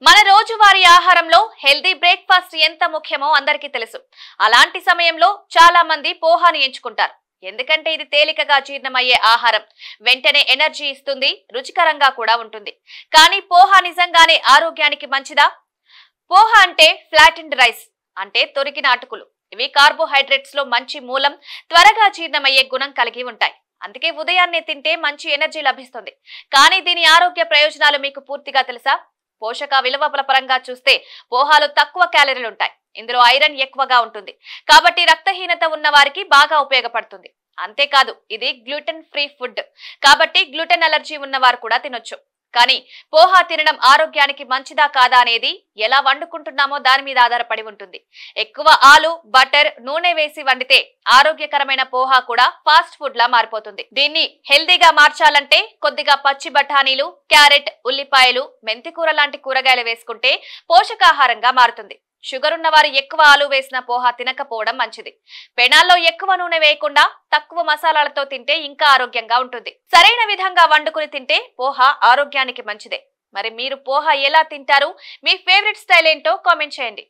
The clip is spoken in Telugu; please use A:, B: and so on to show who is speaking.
A: మన రోజువారీ ఆహారంలో హెల్దీ బ్రేక్ఫాస్ట్ ఎంత ముఖ్యమో అందరికీ తెలుసు. అలాంటి సమయంలో చాలా మంది పోహాని ఎంచుకుంటారు. ఎందుకంటే ఇది తేలికగా జీర్ణమయ్యే ఆహారం, వెంటనే ఎనర్జీ ఇస్తుంది, రుచికరంగా కూడా ఉంటుంది. కానీ పోహా నిజంగానే ఆరోగ్యానికి మంచిదా? పోహా అంటే ఫ్లాటెండ్ రైస్, అంటే తొరిగిన అటుకులు. ఇవి కార్బోహైడ్రేట్స్ లో మంచి మూలం, త్వరగా జీర్ణమయ్యే గుణం కలిగి ఉంటాయి. అందుకే ఉదయాన్నే తింటే మంచి ఎనర్జీ లభిస్తుంది. కానీ దీని ఆరోగ్య ప్రయోజనాలు మీకు పూర్తిగా తెలుసా? పోషక విలువల పరంగా చూస్తే పోహాలు తక్కువ క్యాలరీలు ఉంటాయి. ఇందులో ఐరన్ ఎక్కువగా ఉంటుంది, కాబట్టి రక్తహీనత ఉన్న వారికి బాగా ఉపయోగపడుతుంది. అంతేకాదు, ఇది గ్లూటెన్ ఫ్రీ ఫుడ్, కాబట్టి గ్లూటెన్ అలర్జీ ఉన్నవారు కూడా తినొచ్చు. కానీ పోహా తినడం ఆరోగ్యానికి మంచిదా కాదా అనేది ఎలా వండుకుంటున్నామో దాని మీద ఆధారపడి ఉంటుంది. ఎక్కువ ఆలు, బటర్, నూనె వేసి వండితే ఆరోగ్యకరమైన పోహా కూడా ఫాస్ట్ ఫుడ్ లా మారిపోతుంది. దీన్ని హెల్దీగా మార్చాలంటే కొద్దిగా పచ్చి బఠానీలు, క్యారెట్, ఉల్లిపాయలు, మెంతికూర లాంటి కూరగాయలు వేసుకుంటే పోషకాహారంగా మారుతుంది. షుగర్ ఉన్నవారు ఎక్కువ ఆలు వేసిన పోహా తినకపోవడం మంచిది. పెనాల్లో ఎక్కువ నూనె వేయకుండా తక్కువ మసాలాలతో తింటే ఇంకా ఆరోగ్యంగా ఉంటుంది. సరైన విధంగా వండుకుని తింటే పోహా ఆరోగ్యానికి మంచిదే. మరి మీరు పోహా ఎలా తింటారు? మీ ఫేవరెట్ స్టైల్ ఏంటో కామెంట్ చేయండి.